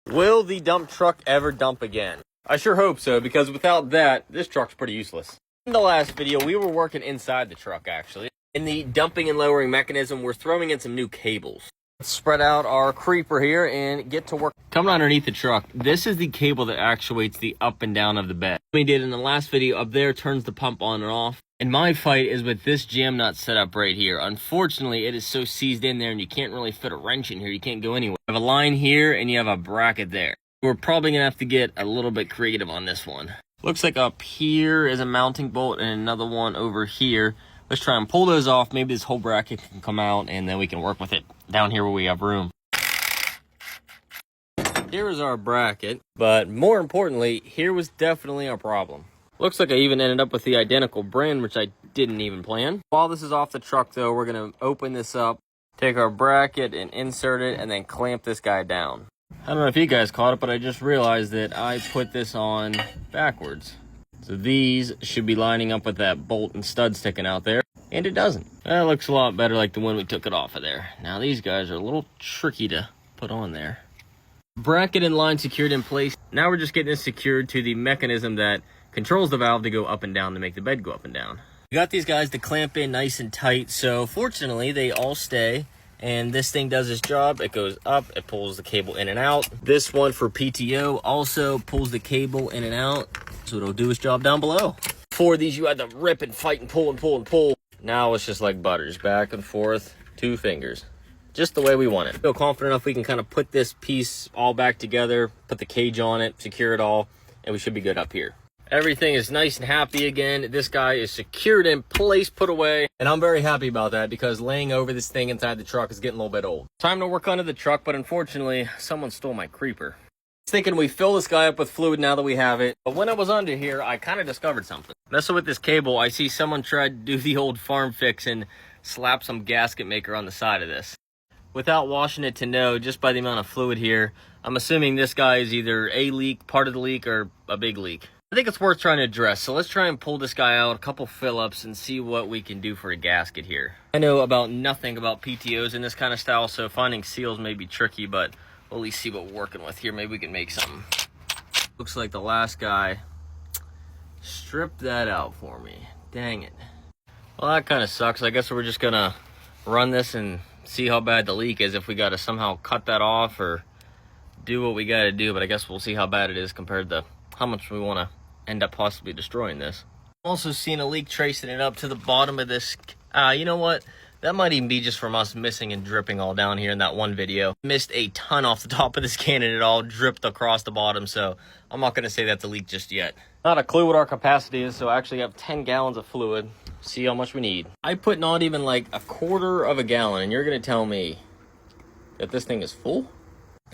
Will the dump truck ever dump again? I sure hope so, because without that, this truck's pretty useless. In the last video, we were working inside the truck, actually. In the dumping and lowering mechanism, we're throwing in some new cables. Let's spread out our creeper here and get to work. Coming underneath the truck, this is the cable that actuates the up and down of the bed. We did in the last video, up there turns the pump on and off. And my fight is with this jam nut setup right here. Unfortunately, it is so seized in there and you can't really fit a wrench in here. You can't go anywhere. You have a line here and you have a bracket there. We're probably gonna have to get a little bit creative on this one. Looks like up here is a mounting bolt and another one over here. Let's try and pull those off. Maybe this whole bracket can come out and then we can work with it down here where we have room. Here is our bracket, but more importantly, here was definitely our problem. Looks like I even ended up with the identical brand, which I didn't even plan. While this is off the truck though, we're gonna open this up, take our bracket and insert it, and then clamp this guy down. I don't know if you guys caught it, but I just realized that I put this on backwards. So these should be lining up with that bolt and stud sticking out there, and it doesn't. That looks a lot better like the one we took it off of there. Now these guys are a little tricky to put on there. Bracket and line secured in place. Now we're just getting this secured to the mechanism that controls the valve to go up and down to make the bed go up and down. We got these guys to clamp in nice and tight, so fortunately they all stay. And this thing does its job. It goes up, it pulls the cable in and out. This one for PTO also pulls the cable in and out, so it'll do its job down below. Before these, you had to rip and fight and pull and pull and pull. Now it's just like butters, back and forth, 2 fingers. Just the way we want it. Feel confident enough we can kind of put this piece all back together, put the cage on it, secure it all, and we should be good up here. Everything is nice and happy again. This guy is secured in place, put away. And I'm very happy about that because laying over this thing inside the truck is getting a little bit old. Time to work under the truck, but unfortunately, someone stole my creeper. I was thinking we fill this guy up with fluid now that we have it. But when I was under here, I kind of discovered something. Messing with this cable, I see someone tried to do the old farm fix and slap some gasket maker on the side of this. Without washing it to know, just by the amount of fluid here, I'm assuming this guy is either a leak, part of the leak, or a big leak. I think it's worth trying to address, so let's try and pull this guy out, a couple fill-ups, and see what we can do for a gasket here. I know about nothing about PTOs in this kind of style, so finding seals may be tricky, but we'll at least see what we're working with here. Maybe we can make something. Looks like the last guy stripped that out for me. Dang it. Well, that kind of sucks. I guess we're just gonna run this and see how bad the leak is, if we gotta somehow cut that off or do what we gotta do, but I guess we'll see how bad it is compared to how much we want to end up possibly destroying this. Also seeing a leak tracing it up to the bottom of this. You know what? That might even be just from us missing and dripping all down here in that one video. Missed a ton off the top of this can and it all dripped across the bottom, so I'm not going to say that's a leak just yet. Not a clue what our capacity is, so I actually have 10 gallons of fluid. See how much we need. I put not even like a quarter of a gallon, and you're going to tell me that this thing is full?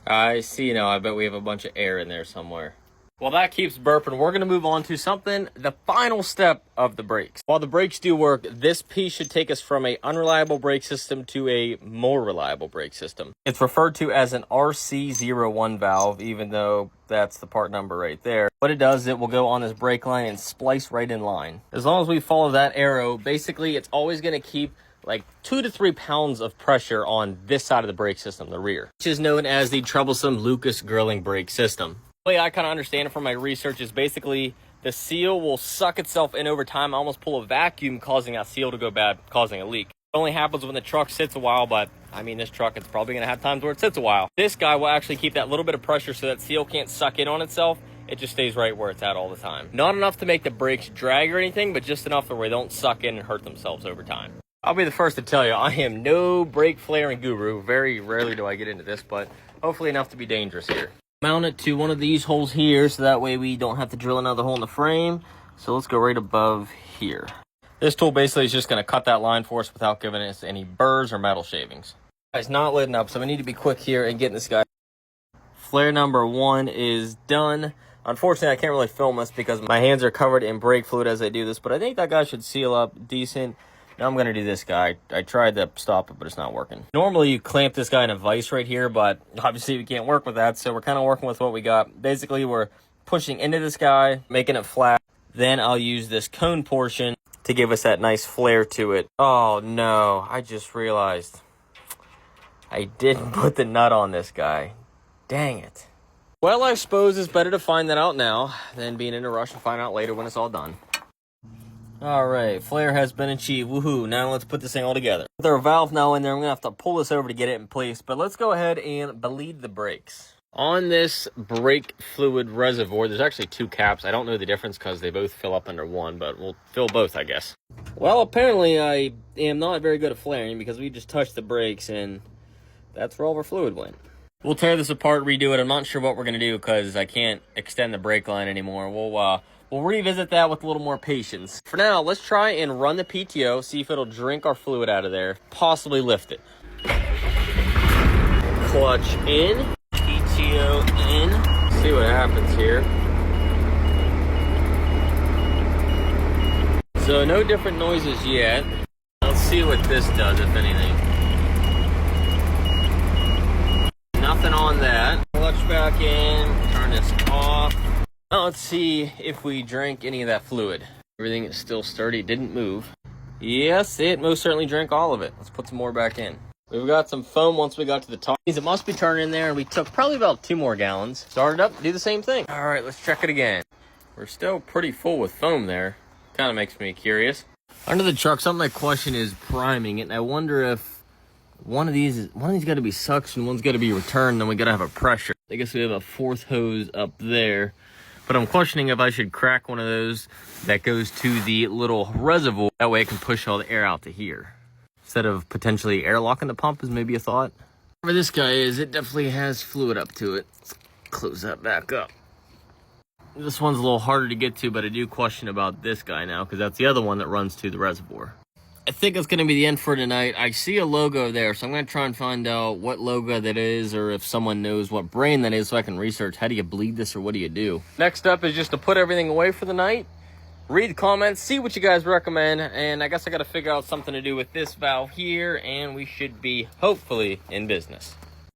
I see now. I bet we have a bunch of air in there somewhere. While that keeps burping, we're going to move on to something, the final step of the brakes. While the brakes do work, this piece should take us from an unreliable brake system to a more reliable brake system. It's referred to as an RC01 valve, even though that's the part number right there. What it does, it will go on this brake line and splice right in line. As long as we follow that arrow, basically it's always going to keep like 2 to 3 pounds of pressure on this side of the brake system, the rear, which is known as the troublesome Lucas Grilling brake system. The way I kind of understand it from my research is basically the seal will suck itself in over time, almost pull a vacuum, causing that seal to go bad, causing a leak. It only happens when the truck sits a while, but I mean, this truck, it's probably going to have times where it sits a while. This guy will actually keep that little bit of pressure so that seal can't suck in on itself. It just stays right where it's at all the time. Not enough to make the brakes drag or anything, but just enough where they don't suck in and hurt themselves over time. I'll be the first to tell you, I am no brake flaring guru. Very rarely do I get into this, but hopefully enough to be dangerous here. Mount it to one of these holes here, so that way we don't have to drill another hole in the frame. So let's go right above here. This tool basically is just going to cut that line for us without giving us any burrs or metal shavings. It's not lit up, so we need to be quick here and getting this guy. Flare number 1 is done. Unfortunately, I can't really film this because my hands are covered in brake fluid as I do this, but I think that guy should seal up decent. Now I'm going to do this guy. I tried to stop it, but it's not working. Normally, you clamp this guy in a vise right here, but obviously we can't work with that, so we're kind of working with what we got. Basically, we're pushing into this guy, making it flat. Then I'll use this cone portion to give us that nice flare to it. Oh, no. I just realized I didn't put the nut on this guy. Dang it. Well, I suppose it's better to find that out now than being in a rush and find out later when it's all done. All right, flare has been achieved. Woohoo! Now let's put this thing all together. With our valve now in there, I'm gonna have to pull this over to get it in place, but let's go ahead and bleed the brakes. On this brake fluid reservoir, there's actually 2 caps. I don't know the difference because they both fill up under one, but we'll fill both, I guess. Well, apparently I am not very good at flaring because we just touched the brakes and that's where all our fluid went. We'll tear this apart, redo it. I'm not sure what we're gonna do because I can't extend the brake line anymore. We'll revisit that with a little more patience. For now, let's try and run the PTO, see if it'll drink our fluid out of there, possibly lift it. Clutch in, PTO in, see what happens here. So no different noises yet. Let's see what this does, if anything. Nothing on that. Clutch back in, turn this off. Now let's see if we drank any of that fluid. Everything is still sturdy, didn't move. Yes, it most certainly drank all of it. Let's put some more back in. We've got some foam once we got to the top. It must be turning in there, and we took probably about 2 more gallons. Start it up, do the same thing. All right, let's check it again. We're still pretty full with foam there. Kind of makes me curious. Under the truck, something I question is priming it, and I wonder if one of these got to be suction, one's got to be returned, then we got to have a pressure. I guess we have a 4th hose up there. But I'm questioning if I should crack one of those that goes to the little reservoir. That way I can push all the air out to here. Instead of potentially airlocking the pump is maybe a thought. Whatever this guy is, it definitely has fluid up to it. Let's close that back up. This one's a little harder to get to, but I do question about this guy now because that's the other one that runs to the reservoir. I think that's going to be the end for tonight. I see a logo there, so I'm going to try and find out what logo that is or if someone knows what brand that is so I can research how do you bleed this or what do you do. Next up is just to put everything away for the night, read the comments, see what you guys recommend, and I guess I got to figure out something to do with this valve here, and we should be hopefully in business.